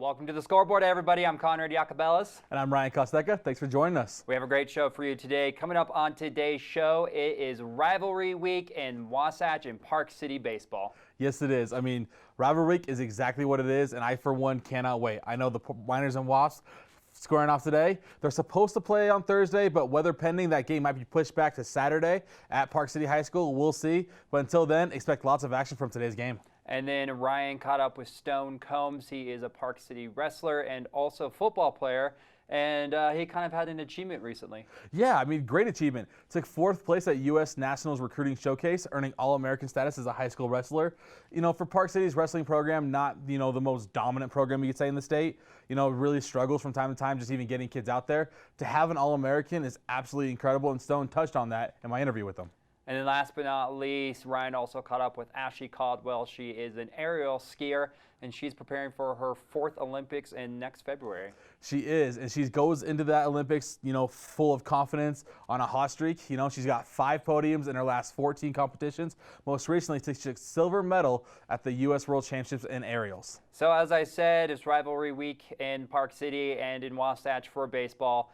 Welcome to the Scoreboard, everybody. I'm Conrad Iacobellis. And I'm Ryan Kostecka. Thanks for joining us. We have a great show for you today. Coming up on today's show, it is Rivalry Week in WASATCH and Park City baseball. Yes, it is. I mean, Rivalry Week is exactly what it is, and I, for one, cannot wait. I know the Miners and Wasps squaring off today. They're supposed to play on Thursday, but weather pending, that game might be pushed back to Saturday at Park City High School. We'll see. But until then, expect lots of action from today's game. And then Ryan caught up with Stone Combs. He is a Park City wrestler and also football player. And he kind of had an achievement recently. Yeah, I mean, great achievement. Took 4th place at U.S. Nationals Recruiting Showcase, earning All-American status as a high school wrestler. You know, for Park City's wrestling program, not, the most dominant program you could say in the state. Really struggles from time to time just even getting kids out there. To have an All-American is absolutely incredible, and Stone touched on that in my interview with him. And then last but not least, Ryan also caught up with Ashley Caldwell. She is an aerial skier, and she's preparing for her 4th Olympics in next February. She is, and she goes into that Olympics, full of confidence on a hot streak. She's got 5 podiums in her last 14 competitions. Most recently, she took silver medal at the U.S. World Championships in aerials. So as I said, it's Rivalry Week in Park City and in Wasatch for baseball.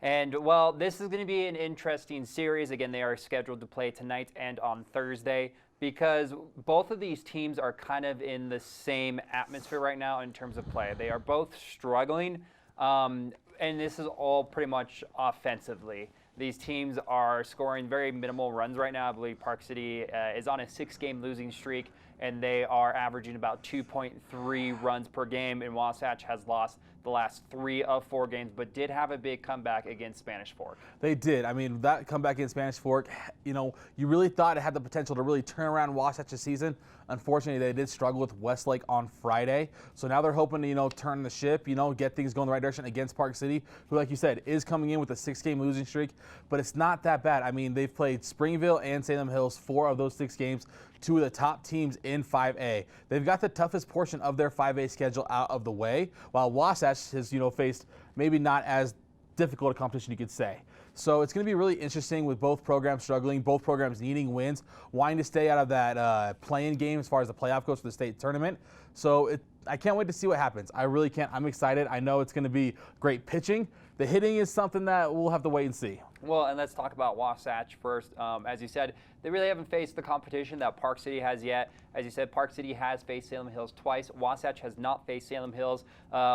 And, well, this is going to be an interesting series. Again, they are scheduled to play tonight and on Thursday because both of these teams are kind of in the same atmosphere right now in terms of play. They are both struggling, and this is all pretty much offensively. These teams are scoring very minimal runs right now. I believe Park City is on a 6-game losing streak, and they are averaging about 2.3 runs per game, and Wasatch has lost the last 3 of 4 games, but did have a big comeback against Spanish Fork. They did. I mean, that comeback against Spanish Fork, you really thought it had the potential to really turn around Wasatch's season. Unfortunately, they did struggle with Westlake on Friday. So now they're hoping to, turn the ship, get things going the right direction against Park City, who, like you said, is coming in with a 6-game losing streak. But it's not that bad. I mean, they've played Springville and Salem Hills 4 of those 6 games, 2 of the top teams in 5A. They've got the toughest portion of their 5A schedule out of the way, while Wasatch has, faced maybe not as difficult a competition, you could say. So it's going to be really interesting with both programs struggling, both programs needing wins, wanting to stay out of that play-in game as far as the playoff goes for the state tournament. So I can't wait to see what happens. I really can't. I'm excited. I know it's going to be great pitching. The hitting is something that we'll have to wait and see. Well, and let's talk about Wasatch first. As you said, they really haven't faced the competition that Park City has yet. As you said, Park City has faced Salem Hills twice. Wasatch has not faced Salem Hills.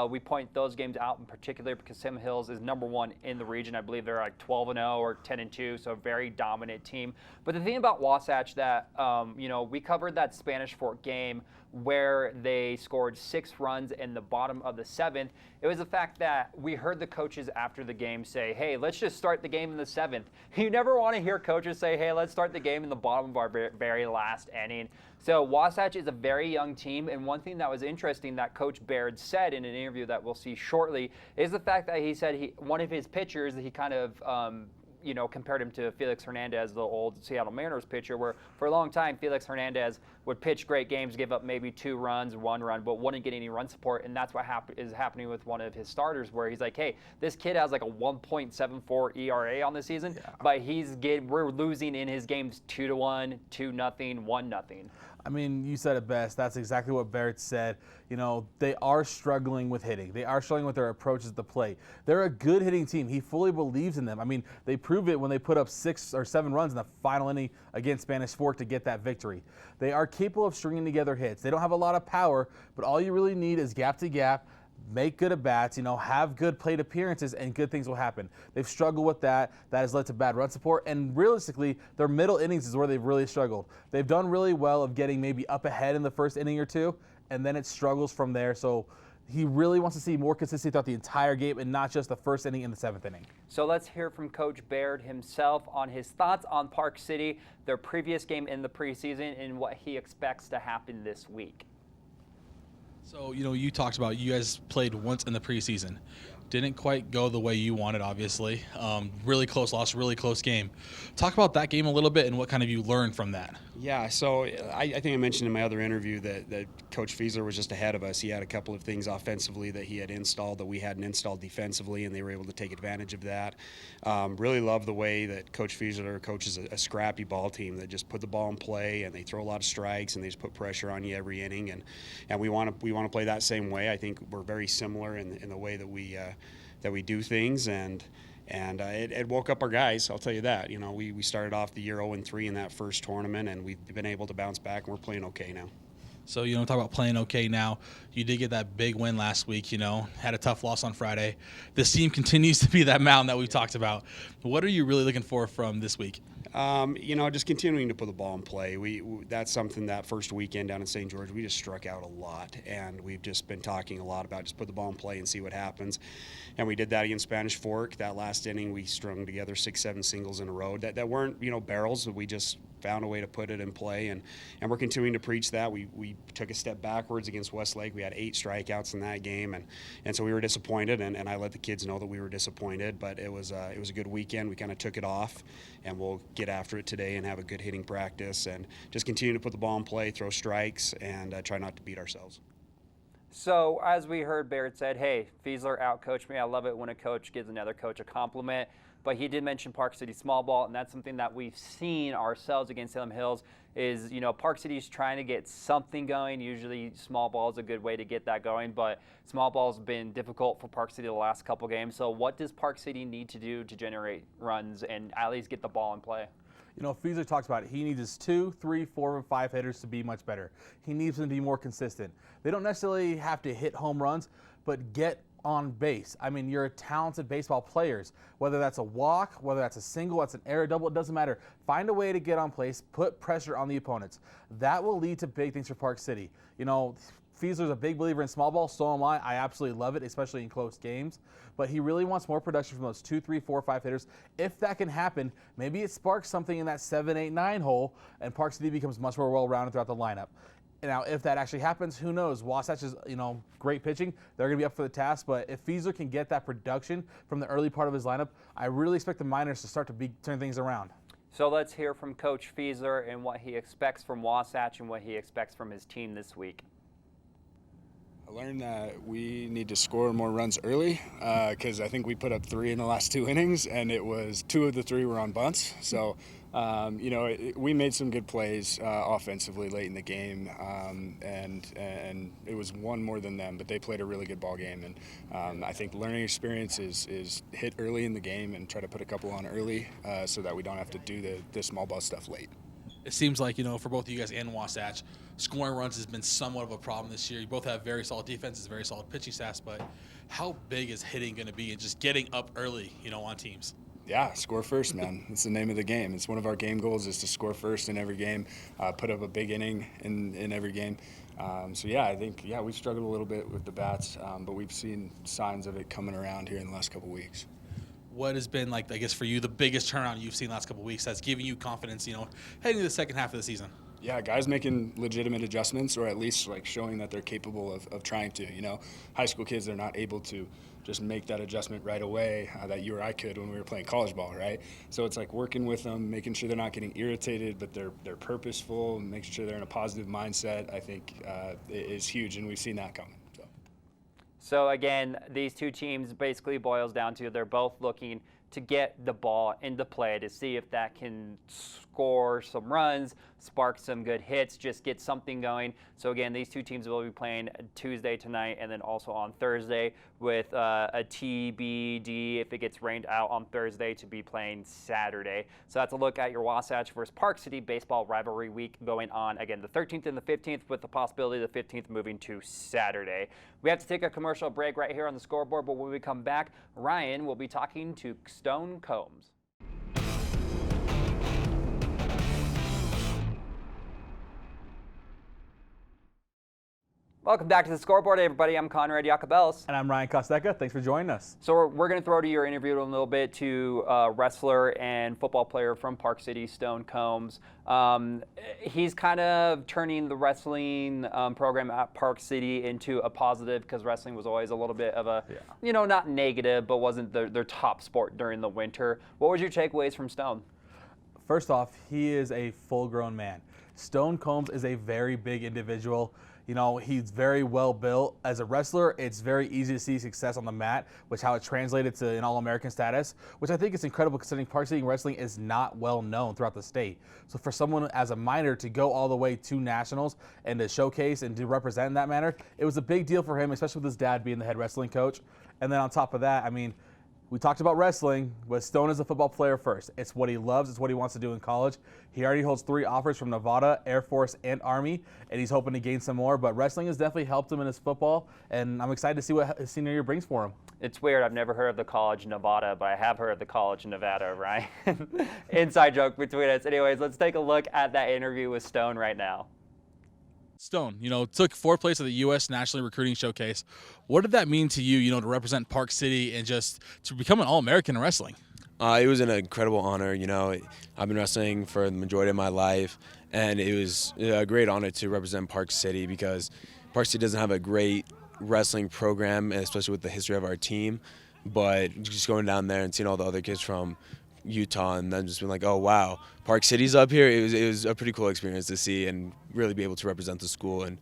We point those games out in particular because Salem Hills is #1 in the region. I believe they're like 12-0 or 10-2, so a very dominant team. But the thing about Wasatch that, we covered that Spanish Fork game where they scored 6 runs in the bottom of the 7th. It was the fact that we heard the coaches after the game say, hey, let's just start the game in the 7th. You never want to hear coaches say, hey, let's start the game in the bottom of our very last inning. So Wasatch is a very young team, and one thing that was interesting that Coach Baird said in an interview that we'll see shortly is the fact that he said one of his pitchers, he kind of compared him to Felix Hernandez, the old Seattle Mariners pitcher, where for a long time Felix Hernandez would pitch great games, give up maybe 2 runs, 1 run, but wouldn't get any run support, and that's what is happening with one of his starters, where he's like, hey, this kid has like a 1.74 ERA on the season, but we're losing in his games 2-1, 2-0, 1-0. I mean, you said it best. That's exactly what Baird said. They are struggling with hitting. They are struggling with their approaches at the plate. They're a good hitting team. He fully believes in them. I mean, they proved it when they put up 6 or 7 runs in the final inning against Spanish Fork to get that victory. They are capable of stringing together hits. They don't have a lot of power, but all you really need is gap to gap, make good at-bats, have good plate appearances, and good things will happen. They've struggled with that. That has led to bad run support, and realistically, their middle innings is where they've really struggled. They've done really well of getting maybe up ahead in the first inning or 2, and then it struggles from there. So he really wants to see more consistency throughout the entire game and not just the first inning and the 7th inning. So let's hear from Coach Baird himself on his thoughts on Park City, their previous game in the preseason, and what he expects to happen this week. So, you talked about you guys played once in the preseason. Didn't quite go the way you wanted, obviously. Really close loss, really close game. Talk about that game a little bit and what kind of you learned from that. Yeah, so I think I mentioned in my other interview that Coach Feasler was just ahead of us. He had a couple of things offensively that he had installed that we hadn't installed defensively, and they were able to take advantage of that. Really love the way that Coach Feasler coaches a scrappy ball team that just put the ball in play, and they throw a lot of strikes, and they just put pressure on you every inning. And we want want to play that same way. I think we're very similar in the way that we do things, and it woke up our guys. I'll tell you that. You know, we started off the year 0-3 in that first tournament, and we've been able to bounce back, and we're playing okay now. So, talk about playing okay now. You did get that big win last week, had a tough loss on Friday. This team continues to be that mountain that we've talked about. What are you really looking for from this week? Just continuing to put the ball in play. That's something that first weekend down in St. George, we just struck out a lot, and we've just been talking a lot about just put the ball in play and see what happens. And we did that against Spanish Fork. That last inning, we strung together 6-7 singles in a row that weren't, barrels. We just found a way to put it in play, and we're continuing to preach that. We took a step backwards against Westlake. We had 8 strikeouts in that game, and so we were disappointed, and I let the kids know that we were disappointed, but it was a good weekend. We kind of took it off, and we'll get after it today and have a good hitting practice and just continue to put the ball in play, throw strikes, and try not to beat ourselves. So as we heard, Baird said, hey, Feasler outcoached me. I love it when a coach gives another coach a compliment. But he did mention Park City small ball, and that's something that we've seen ourselves against Salem Hills is, Park City's trying to get something going. Usually small ball is a good way to get that going, but small ball's been difficult for Park City the last couple games. So what does Park City need to do to generate runs and at least get the ball in play? Feasler talks about it. He needs his 2, 3, 4, and 5 hitters to be much better. He needs them to be more consistent. They don't necessarily have to hit home runs, but get on base. I mean, you're talented baseball players. Whether that's a walk, whether that's a single, that's an error, double, it doesn't matter. Find a way to get on place, put pressure on the opponents. That will lead to big things for Park City. Feasler's a big believer in small ball, so am I. I absolutely love it, especially in close games. But he really wants more production from those 2, 3, 4, 5 hitters. If that can happen, maybe it sparks something in that 7, 8, 9 hole, and Park City becomes much more well-rounded throughout the lineup. Now, if that actually happens, who knows? WASATCH is, great pitching. They're going to be up for the task. But if Feasler can get that production from the early part of his lineup, I really expect the Miners to start to turn things around. So let's hear from Coach Feasler and what he expects from WASATCH and what he expects from his team this week. I learned that we need to score more runs early because I think we put up 3 in the last 2 innings, and it was 2 of the 3 were on bunts. So, we made some good plays offensively late in the game, and it was 1 more than them, but they played a really good ball game. And I think learning experience is hit early in the game and try to put a couple on early so that we don't have to do the small ball stuff late. It seems like, for both you guys and WASATCH, scoring runs has been somewhat of a problem this year. You both have very solid defenses, very solid pitching staffs, but how big is hitting going to be and just getting up early, on teams? Yeah, score first, man. It's the name of the game. It's one of our game goals is to score first in every game, put up a big inning in every game. I think, we've struggled a little bit with the bats, but we've seen signs of it coming around here in the last couple weeks. What has been, I guess, for you, the biggest turnaround you've seen the last couple of weeks that's giving you confidence, heading to the second half of the season? Yeah, guys making legitimate adjustments or at least, showing that they're capable of trying to. High school kids, they're not able to just make that adjustment right away that you or I could when we were playing college ball, right? So it's working with them, making sure they're not getting irritated, but they're purposeful, making sure they're in a positive mindset, I think is huge, and we've seen that coming. So again, these two teams basically boils down to they're both looking to get the ball into play to see if that can score some runs, spark some good hits, just get something going. So again, these two teams will be playing Tuesday tonight and then also on Thursday with a TBD if it gets rained out on Thursday to be playing Saturday. So that's a look at your Wasatch versus Park City baseball rivalry week going on again the 13th and the 15th with the possibility of the 15th moving to Saturday. We have to take a commercial break right here on the scoreboard, but when we come back, Ryan will be talking to Stone Combs. Welcome back to the Scoreboard, everybody. I'm Conrad Iacobellis. And I'm Ryan Kostecka. Thanks for joining us. So we're going to throw to your interview in a little bit to wrestler and football player from Park City, Stone Combs. He's kind of turning the wrestling program at Park City into a positive because wrestling was always a little bit of a, not negative, but wasn't their top sport during the winter. What was your takeaways from Stone? First off, he is a full-grown man. Stone Combs is a very big individual. You know, he's very well built. As a wrestler, it's very easy to see success on the mat, which how it translated to an All-American status, which I think is incredible considering Park City wrestling is not well known throughout the state. So for someone as a minor to go all the way to nationals and to showcase and to represent in that manner, it was a big deal for him, especially with his dad being the head wrestling coach. And then on top of that, I mean, we talked about wrestling, but Stone is a football player first. It's what he loves. It's what he wants to do in college. He already holds 3 offers from Nevada, Air Force, and Army, and he's hoping to gain some more. But wrestling has definitely helped him in his football, and I'm excited to see what his senior year brings for him. It's weird. I've never heard of the college Nevada, but I have heard of the college Nevada, right? Inside joke between us. Anyways, let's take a look at that interview with Stone right now. Stone, took 4th place at the U.S. Nationally Recruiting Showcase. What did that mean to you, to represent Park City and just to become an All-American in wrestling? It was an incredible honor. I've been wrestling for the majority of my life, and it was a great honor to represent Park City because Park City doesn't have a great wrestling program, especially with the history of our team. But just going down there and seeing all the other kids from Utah and then just being like, oh wow, Park City's up here. It was a pretty cool experience to see and really be able to represent the school and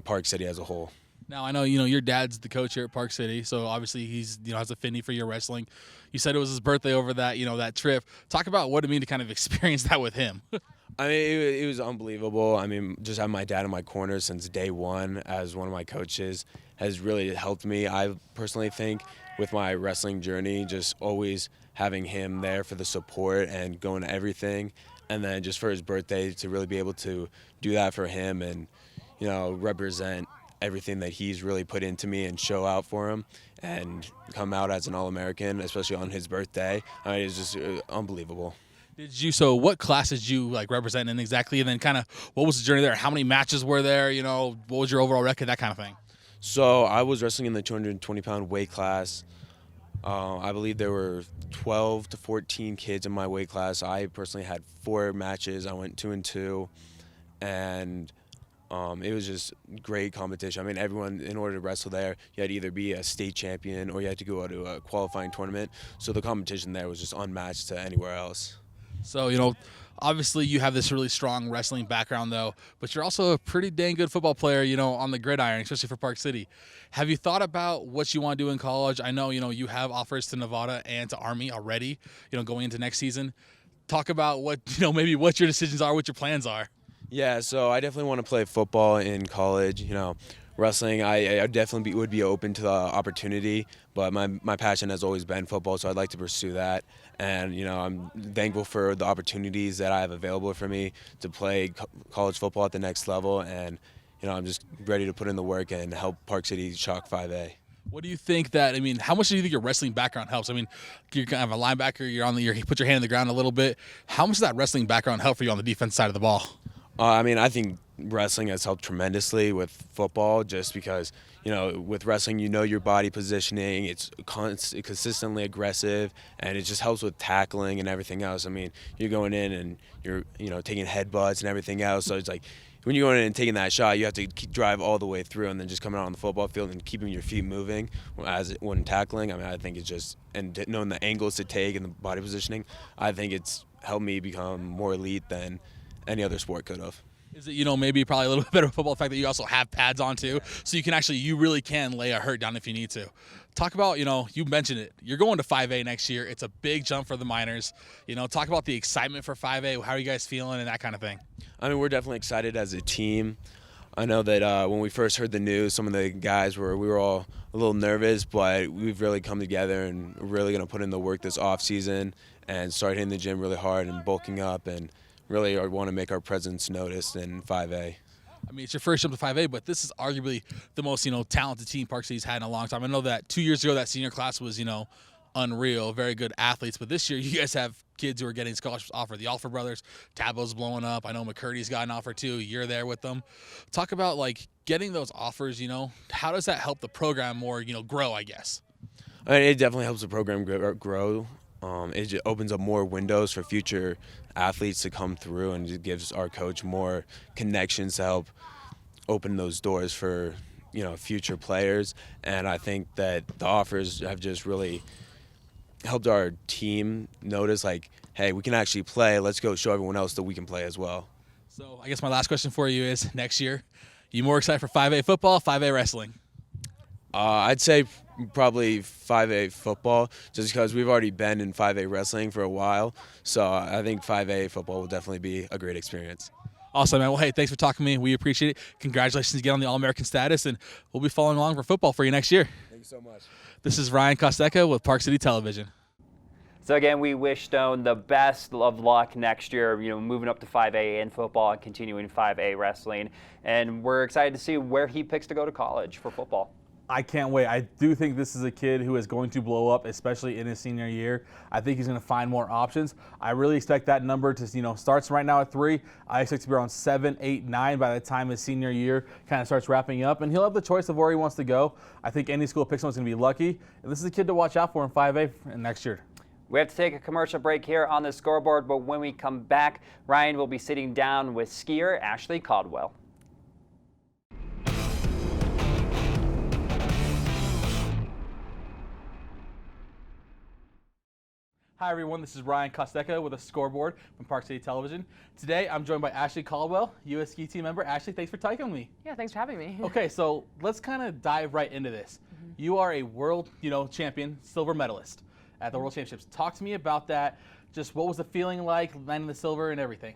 Park City as a whole. Now I know your dad's the coach here at Park City, so obviously he's has affinity for your wrestling. You said it was his birthday over that that trip. Talk about what it mean to kind of experience that with him. I mean, it was unbelievable. I mean, just having my dad in my corner since day one as one of my coaches has really helped me. I personally think with my wrestling journey, just always having him there for the support and going to everything, and then just for his birthday to really be able to do that for him and represent everything that he's really put into me and show out for him and come out as an All-American, especially on his birthday. I mean, it's just unbelievable. So what class did you represent in exactly, and then kind of what was the journey there? How many matches were there? What was your overall record? That kind of thing. So I was wrestling in the 220-pound weight class. I believe there were 12 to 14 kids in my weight class. I personally had 4 matches. I went 2-2, and it was just great competition. I mean, everyone, in order to wrestle there, you had to either be a state champion or you had to go to a qualifying tournament. So the competition there was just unmatched to anywhere else. So, obviously you have this really strong wrestling background, though, but you're also a pretty dang good football player, on the gridiron, especially for Park City. Have you thought about what you want to do in college? I know, you have offers to Nevada and to Army already, going into next season. Talk about what, maybe what your decisions are, what your plans are. Yeah, so I definitely want to play football in college. Wrestling, I definitely would be open to the opportunity, but my passion has always been football, so I'd like to pursue that. And, I'm thankful for the opportunities that I have available for me to play college football at the next level. And, I'm just ready to put in the work and help Park City chalk 5A. What do you think how much do you think your wrestling background helps? I mean, you're kind of a linebacker, you put your hand in the ground a little bit. How much does that wrestling background help for you on the defense side of the ball? I mean, I think wrestling has helped tremendously with football just because, with wrestling, your body positioning, it's consistently aggressive, and it just helps with tackling and everything else. I mean, you're going in and you're, taking headbutts and everything else. So it's like when you're going in and taking that shot, you have to drive all the way through and then just coming out on the football field and keeping your feet moving when tackling. I mean, I think it's just, and knowing the angles to take and the body positioning, I think it's helped me become more elite than any other sport could have. Is it, maybe probably a little bit better with football, the fact that you also have pads on too, so you really can lay a hurt down if you need to. Talk about, you mentioned it, you're going to 5A next year. It's a big jump for the minors. Talk about the excitement for 5A. How are you guys feeling and that kind of thing? I mean, we're definitely excited as a team. I know that when we first heard the news, some of the guys we were all a little nervous, but we've really come together and really going to put in the work this off season and start hitting the gym really hard and bulking up and really want to make our presence noticed in 5A. I mean, it's your first jump to 5A, but this is arguably the most, talented team Park City's had in a long time. I know that 2 years ago that senior class was, unreal, very good athletes. But this year you guys have kids who are getting scholarships offered. The Alpha brothers, Tabo's blowing up. I know McCurdy's got an offer too. You're there with them. Talk about getting those offers, how does that help the program more, grow, I guess? I mean, it definitely helps the program grow. It just opens up more windows for future athletes to come through, and it gives our coach more connections to help open those doors for future players. And I think that the offers have just really helped our team notice hey, we can actually play. Let's go show everyone else that we can play as well. So I guess my last question for you is, next year, you more excited for 5A football, 5A wrestling? I'd say probably 5A football, just because we've already been in 5A wrestling for a while. So I think 5A football will definitely be a great experience. Awesome, man. Well, hey, thanks for talking to me. We appreciate it. Congratulations again on the All-American status, and we'll be following along for football for you next year. Thank you so much. This is Ryan Kostecka with Park City Television. So again, we wish Stone the best of luck next year, moving up to 5A in football and continuing 5A wrestling. And we're excited to see where he picks to go to college for football. I can't wait. I do think this is a kid who is going to blow up, especially in his senior year. I think he's going to find more options. I really expect that number to, starts right now at 3. I expect to be around 7, 8, 9 by the time his senior year kind of starts wrapping up. And he'll have the choice of where he wants to go. I think any school picks him is going to be lucky. And this is a kid to watch out for in 5A next year. We have to take a commercial break here on the Scoreboard, but when we come back, Ryan will be sitting down with skier Ashley Caldwell. Hi everyone, this is Ryan Kostecka with a Scoreboard from Park City Television. Today I'm joined by Ashley Caldwell, US ski team member. Ashley, thanks for taking with me. Yeah, thanks for having me. Okay, so let's kind of dive right into this. You are a world, champion, silver medalist at the World Championships. Talk to me about that. Just what was the feeling like, landing the silver and everything?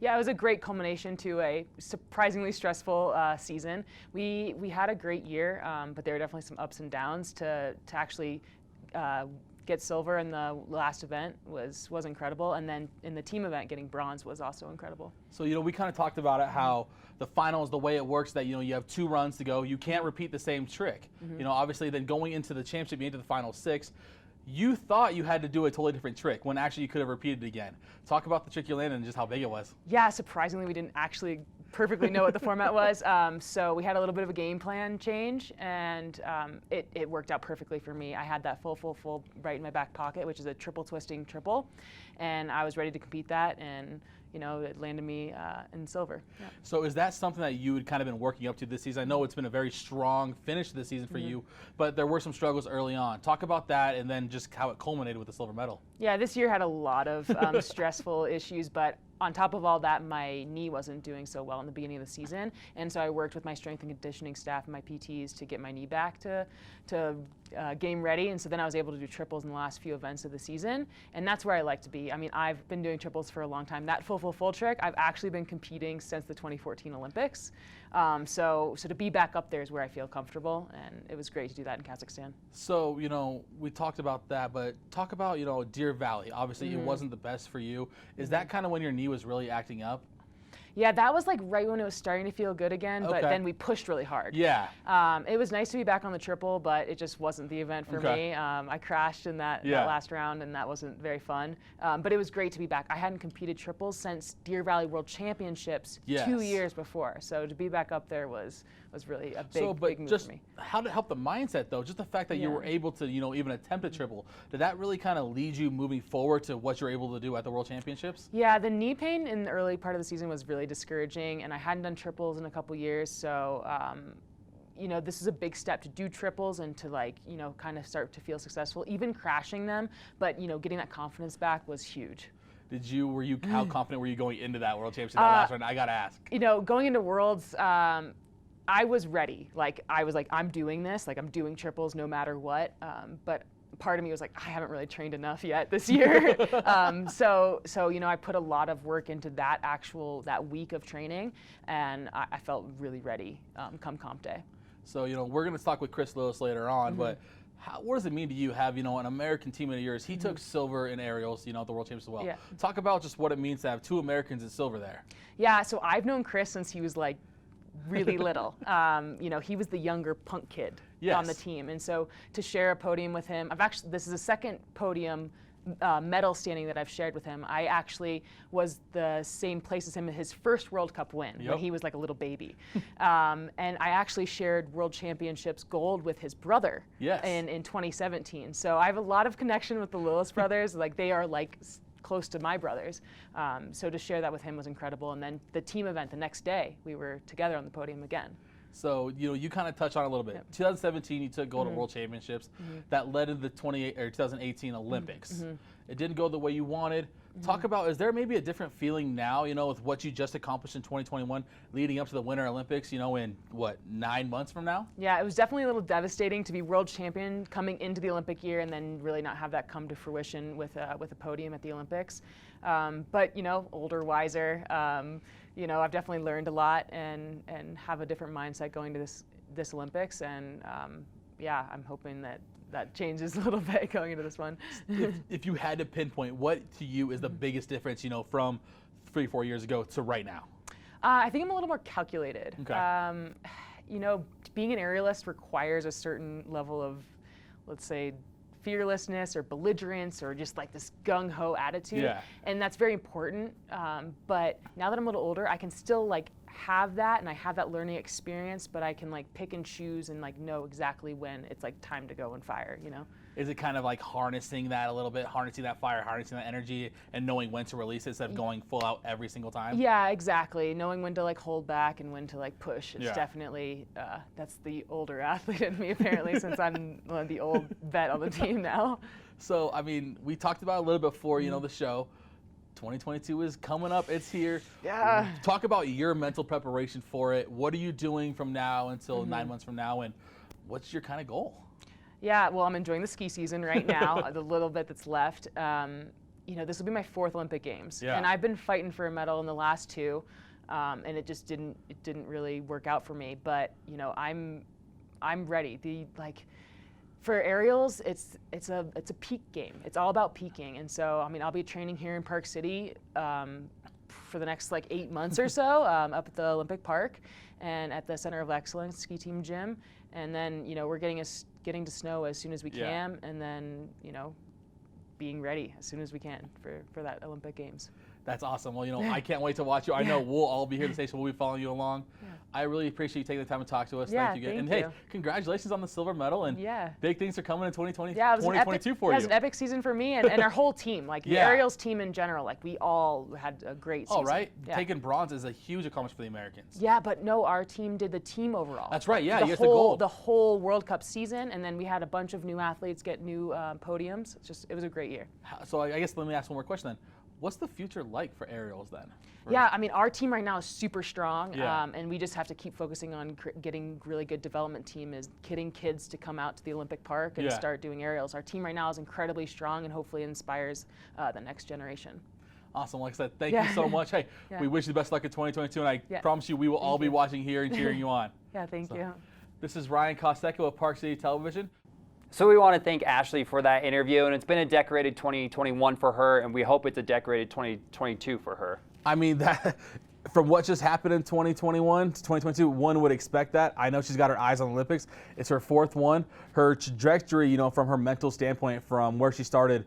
Yeah, it was a great culmination to a surprisingly stressful season. We had a great year, but there were definitely some ups and downs. To actually get silver in the last event was incredible, and then in the team event getting bronze was also incredible. So we kind of talked about it, how the final is the way it works, that you have 2 runs to go. You can't repeat the same trick. Obviously then going into the championship, you into the final 6. You thought you had to do a totally different trick when actually you could have repeated it again. Talk about the trick you landed and just how big it was. Yeah, surprisingly we didn't actually perfectly know what the format was. So we had a little bit of a game plan change, and it worked out perfectly for me. I had that full right in my back pocket, which is a triple twisting triple, and I was ready to compete that, and it landed me in silver. Yeah. So is that something that you had kind of been working up to this season? I know it's been a very strong finish this season for you, but there were some struggles early on. Talk about that, and then just how it culminated with the silver medal. Yeah, this year had a lot of stressful issues, but on top of all that, my knee wasn't doing so well in the beginning of the season, and so I worked with my strength and conditioning staff and my PTs to get my knee back to game ready, and so then I was able to do triples in the last few events of the season, and that's where I like to be. I mean, I've been doing triples for a long time. That full trick, I've actually been competing since the 2014 Olympics, so to be back up there is where I feel comfortable, and it was great to do that in Kazakhstan. So, we talked about that, but talk about, Deer Valley. Obviously, it wasn't the best for you. Is that kind of when your knee was really acting up? Yeah, that was like right when it was starting to feel good again, but then we pushed really hard. Yeah. It was nice to be back on the triple, but it just wasn't the event for me. I crashed in that last round, and that wasn't very fun. But it was great to be back. I hadn't competed triples since Deer Valley World Championships 2 years before, so to be back up there was really a big move for me. How did it help the mindset, though? Just the fact that you were able to, even attempt a triple, did that really kind of lead you moving forward to what you're able to do at the World Championships? Yeah, the knee pain in the early part of the season was really discouraging, and I hadn't done triples in a couple years, so this is a big step to do triples and to kind of start to feel successful, even crashing them, but getting that confidence back was huge. How confident were you going into that World Championship that last round? I gotta ask. Going into Worlds, I was ready. I was like, I'm doing this. I'm doing triples no matter what. But part of me was like, I haven't really trained enough yet this year. So I put a lot of work into that week of training, and I felt really ready come comp day. So we're gonna talk with Chris Lewis later on, but what does it mean to you have an American teammate of yours? He took silver in aerials, at the World Championships as well. Yeah. Talk about just what it means to have 2 Americans in silver there. Yeah. So I've known Chris since he was really little. He was the younger punk kid on the team, and so to share a podium with him, this is the second podium medal standing that I've shared with him. I actually was the same place as him in his first World Cup win when he was like a little baby, and I actually shared World Championships gold with his brother in 2017. So I have a lot of connection with the Lewis brothers. They are close to my brothers. So to share that with him was incredible. And then the team event the next day, we were together on the podium again. So, you kind of touched on it a little bit. 2017, you took gold at World Championships. That led into the 2018 Olympics. It didn't go the way you wanted. Talk about, is there maybe a different feeling now, with what you just accomplished in 2021 leading up to the Winter Olympics, in what, 9 months from now? Yeah, it was definitely a little devastating to be world champion coming into the Olympic year and then really not have that come to fruition with a podium at the Olympics. But, older, wiser, I've definitely learned a lot and have a different mindset going to this Olympics. And yeah, I'm hoping that changes a little bit going into this one. If you had to pinpoint, what to you is the biggest difference, from 3-4 years ago to right now? I think I'm a little more calculated. Okay. Being an aerialist requires a certain level of, let's say, fearlessness or belligerence or just like this gung-ho attitude. Yeah. And that's very important. But now that I'm a little older, I can still have that, and I have that learning experience, but I can pick and choose and know exactly when it's time to go and fire, Is it kind of like harnessing that a little bit, harnessing that fire, harnessing that energy, and knowing when to release it instead of going full out every single time? Yeah, exactly. Knowing when to hold back and when to push. It's Yeah. definitely, that's the older athlete in me apparently, since I'm the old vet on the team now. So, we talked about it a little bit before, the show. 2022 is coming up. It's here. Yeah. Talk about your mental preparation for it. What are you doing from now until 9 months from now, and what's your kind of goal? Yeah, well, I'm enjoying the ski season right now, the little bit that's left. This will be my 4th Olympic Games, Yeah. and I've been fighting for a medal in the last 2, and it just didn't really work out for me. But I'm ready. For aerials, it's a peak game. It's all about peaking, and so I'll be training here in Park City for the next 8 months or so, up at the Olympic Park and at the Center of Excellence Ski Team Gym, and then we're getting to snow as soon as we can, and then being ready as soon as we can for that Olympic Games. That's awesome. Well, I can't wait to watch you. I know we'll all be here at the station. We'll be following you along. Yeah. I really appreciate you taking the time to talk to us. Yeah, thank you again. thank And you. hey, congratulations on the silver medal. And big things are coming in 2020, Yeah, it was 2022 for you. It was an epic season for me and our whole team. The aerials team in general. We all had a great season. Oh, right. Yeah. Taking bronze is a huge accomplishment for the Americans. Yeah, but no, our team did the team overall. That's right. Yeah, the you got whole, the gold. The whole World Cup season, and then we had a bunch of new athletes get new podiums. It was a great year. So I guess let me ask one more question then. What's the future like for aerials then? Yeah, our team right now is super strong, Yeah. and we just have to keep focusing on getting really good development team, is getting kids to come out to the Olympic Park and start doing aerials. Our team right now is incredibly strong and hopefully inspires the next generation. Awesome. Like I said, thank you so much. Hey, we wish you the best luck in 2022, and I promise you we will all be watching here and cheering you on. Yeah, thank you. This is Ryan Kostecka with Park City Television. So we want to thank Ashley for that interview, and it's been a decorated 2021 for her, and we hope it's a decorated 2022 for her. That from what just happened in 2021 to 2022, one would expect that. I know she's got her eyes on the Olympics. It's her 4th one. Her trajectory, from her mental standpoint, from where she started,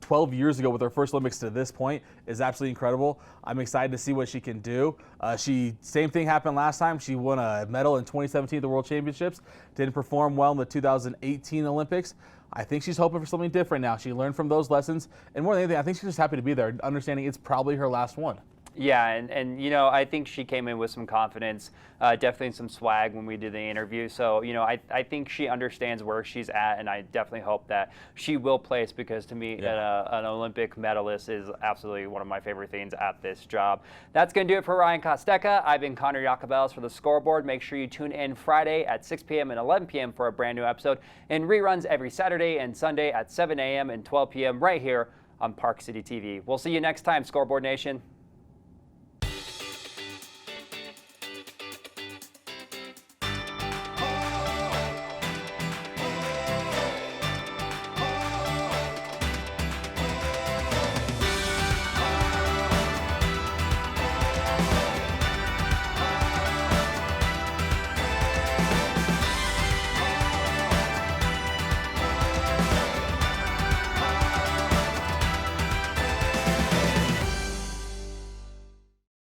12 years ago with her first Olympics to this point is absolutely incredible. I'm excited to see what she can do. Same thing happened last time. She won a medal in 2017 at the World Championships. Didn't perform well in the 2018 Olympics. I think she's hoping for something different now. She learned from those lessons. And more than anything, I think she's just happy to be there, understanding it's probably her last one. Yeah, and I think she came in with some confidence, definitely some swag when we did the interview. So, I think she understands where she's at, and I definitely hope that she will place, because to me, an Olympic medalist is absolutely one of my favorite things at this job. That's going to do it for Ryan Kostecka. I've been Conrad Iacobellis for the Scoreboard. Make sure you tune in Friday at 6 p.m. and 11 p.m. for a brand new episode, and reruns every Saturday and Sunday at 7 a.m. and 12 p.m. right here on Park City TV. We'll see you next time, Scoreboard Nation.